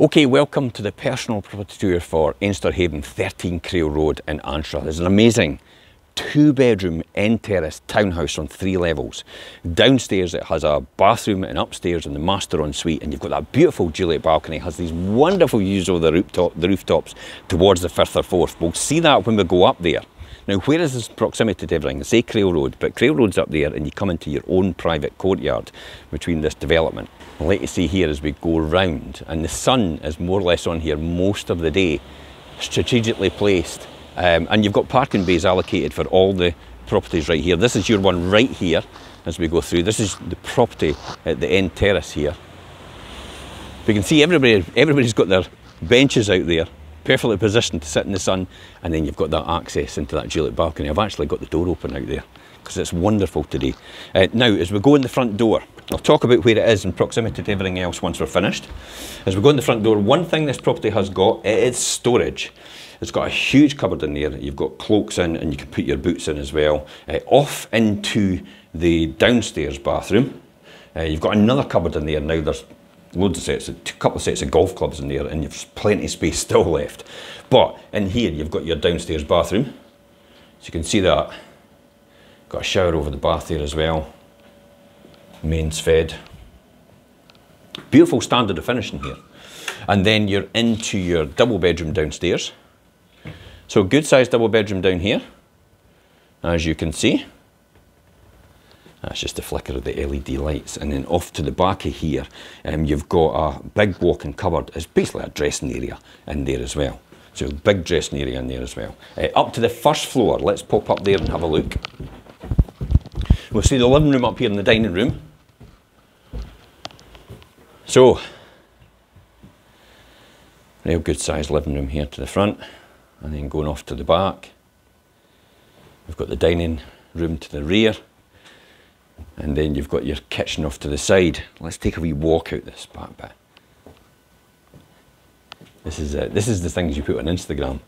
Okay, welcome to the personal property tour for Anster Haven 13 Crail Road in Anstruther. There's an amazing 2-bedroom end terraced townhouse on 3 levels. Downstairs it has a bathroom, and upstairs in the master ensuite, and you've got that beautiful Juliet balcony. It has these wonderful views over the rooftops towards the Firth or Forth. We'll see that when we go up there. Now, where is this proximity to everything? I say Crail Road, but Crail Road's up there and you come into your own private courtyard between this development. I'll let you see here as we go round, and the sun is more or less on here most of the day, strategically placed. And you've got parking bays allocated for all the properties right here. This is your one right here as we go through. This is the property at the end terrace here. We can see everybody's got their benches out there, perfectly positioned to sit in the sun, and then you've got that access into that Juliet balcony. I've actually got the door open out there because it's wonderful today. Now, as we go in the front door, I'll talk about where it is in proximity to everything else once we're finished. As we go in the front door, one thing this property has got, it is storage. It's got a huge cupboard in there. You've got cloaks in, and you can put your boots in as well. Off into the downstairs bathroom, you've got another cupboard in there. Now there's loads of sets, a couple of sets of golf clubs in there, and you've plenty of space still left. But in here you've got your downstairs bathroom, so you can see that. Got a shower over the bath there as well. Mains fed. Beautiful standard of finishing here. And then you're into your double bedroom downstairs. So good sized double bedroom down here, as you can see. That's just the flicker of the LED lights. And then off to the back of here, you've got a big walk-in cupboard. It's basically a dressing area in there as well. So big dressing area in there as well. Up to the first floor, let's pop up there and have a look. We'll see the living room up here and the dining room. So, real good sized living room here to the front, and then going off to the back. We've got the dining room to the rear, and then you've got your kitchen off to the side. Let's take a wee walk out this back bit. This is the things you put on Instagram,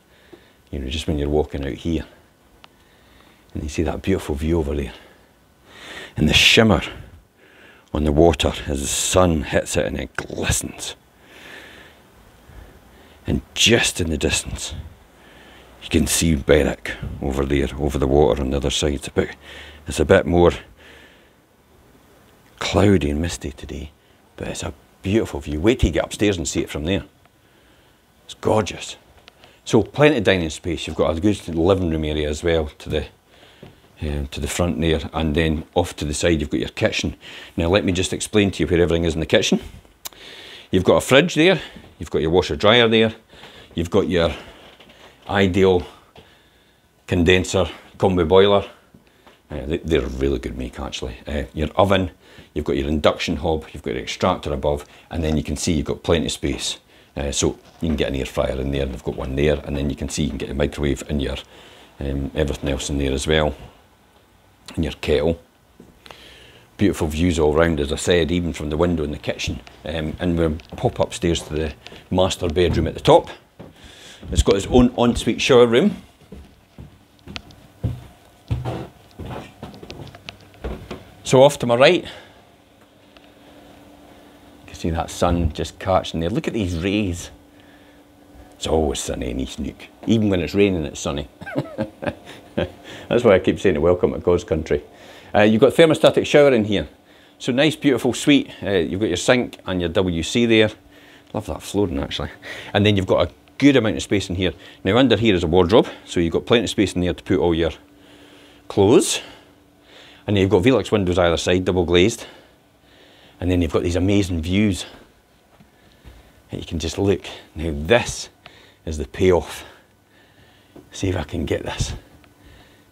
you know, just when you're walking out here. And you see that beautiful view over there. And the shimmer on the water as the sun hits it and it glistens. And just in the distance, you can see Berwick over there, over the water on the other side. It's a bit more cloudy and misty today, but it's a beautiful view. Wait till you get upstairs and see it from there. It's gorgeous. So plenty of dining space. You've got a good living room area as well to the front there, and then off to the side you've got your kitchen. Now let me just explain to you where everything is in the kitchen. You've got a fridge there, you've got your washer dryer there, you've got your ideal condenser combi boiler. They're a really good make actually. Your oven, you've got your induction hob, you've got your extractor above, and then you can see you've got plenty of space. So you can get an air fryer in there, and I've got one there, and then you can see you can get a microwave and your everything else in there as well. And your kettle. Beautiful views all round, as I said, even from the window in the kitchen. And we'll pop upstairs to the master bedroom at the top. It's got its own ensuite shower room. So off to my right, you can see that sun just catching there. Look at these rays. It's always sunny in East Neuk. Even when it's raining, it's sunny. That's why I keep saying it, welcome to God's country. You've got thermostatic shower in here. So nice, beautiful suite. You've got your sink and your WC there. Love that flooring actually. And then you've got a good amount of space in here. Now under here is a wardrobe, so you've got plenty of space in there to put all your clothes. And then you've got Velux windows either side, double glazed. And then you've got these amazing views that you can just look. Now this is the payoff. See if I can get this.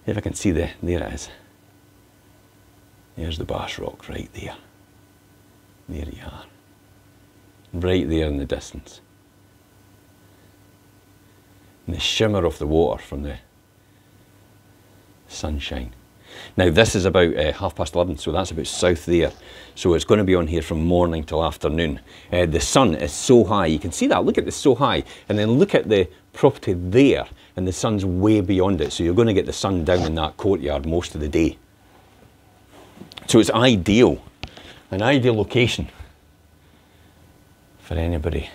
If I can see there it is. There's the Bass Rock right there. There you are. Right there in the distance. And the shimmer of the water from the sunshine. Now this is about 11:30, so that's about south there. So it's going to be on here from morning till afternoon. The sun is so high, you can see that, look at this, so high. And then look at the property there, and the sun's way beyond it. So you're going to get the sun down in that courtyard most of the day. So it's ideal, an ideal location for anybody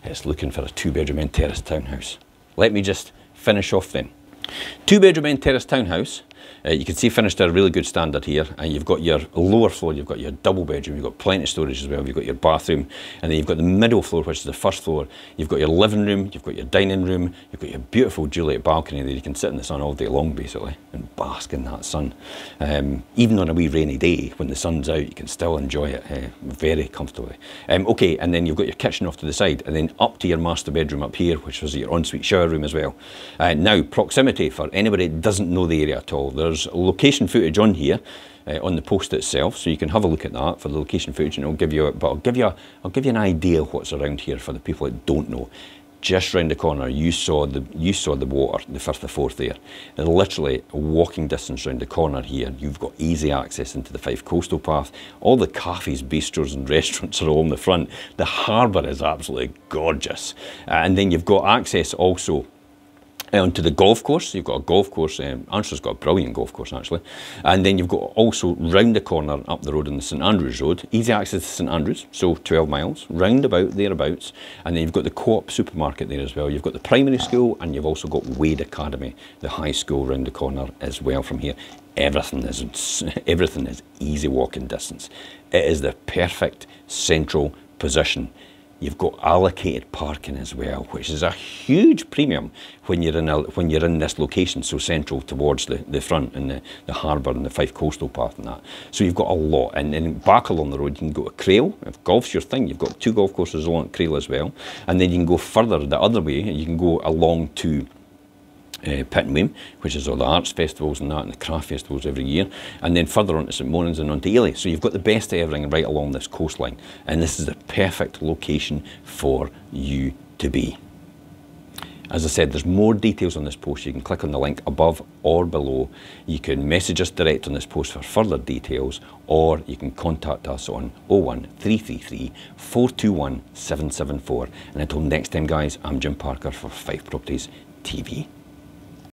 it's looking for a 2-bedroom end terraced townhouse. Let me just finish off then. 2-bedroom end terraced townhouse. You can see finished at a really good standard here, and you've got your lower floor, you've got your double bedroom, you've got plenty of storage as well, you've got your bathroom, and then you've got the middle floor, which is the first floor. You've got your living room, you've got your dining room, you've got your beautiful Juliet balcony there. You can sit in the sun all day long basically and bask in that sun. Even on a wee rainy day when the sun's out, you can still enjoy it very comfortably. Okay, and then you've got your kitchen off to the side, and then up to your master bedroom up here, which was your ensuite shower room as well. Now, proximity for anybody that doesn't know the area at all. There's location footage on here on the post itself, so you can have a look at that for the location footage, and it'll give you. But I'll give you an idea of what's around here for the people that don't know. Just round the corner, you saw the water, the Firth of Forth there. And literally a walking distance round the corner here, you've got easy access into the Fife Coastal Path. All the cafes, bistros and restaurants are all in the front. The harbour is absolutely gorgeous, and then you've got access also onto the golf course. You've got a golf course. Anstruther's got a brilliant golf course actually, and then you've got also round the corner up the road on the St Andrews Road, easy access to St Andrews, so 12 miles round about thereabouts, and then you've got the Co-op supermarket there as well. You've got the primary school, and you've also got Wade Academy, the high school, round the corner as well from here. Everything is easy walking distance. It is the perfect central position. You've got allocated parking as well, which is a huge premium when you're in this location so central towards the front and the harbour and the Fife Coastal Path and that. So you've got a lot, and then back along the road you can go to Crail. If golf's your thing, you've got 2 golf courses along Crail as well, and then you can go further the other way. You can go along to Pittenweem, which is all the arts festivals and that, and the craft festivals every year, and then further on to St Monans and on to Ely. So you've got the best of everything right along this coastline, and this is the perfect location for you to be. As I said, there's more details on this post. You can click on the link above or below. You can message us direct on this post for further details, or you can contact us on 01333 421 774. And until next time guys, I'm Jim Parker for Fife Properties TV.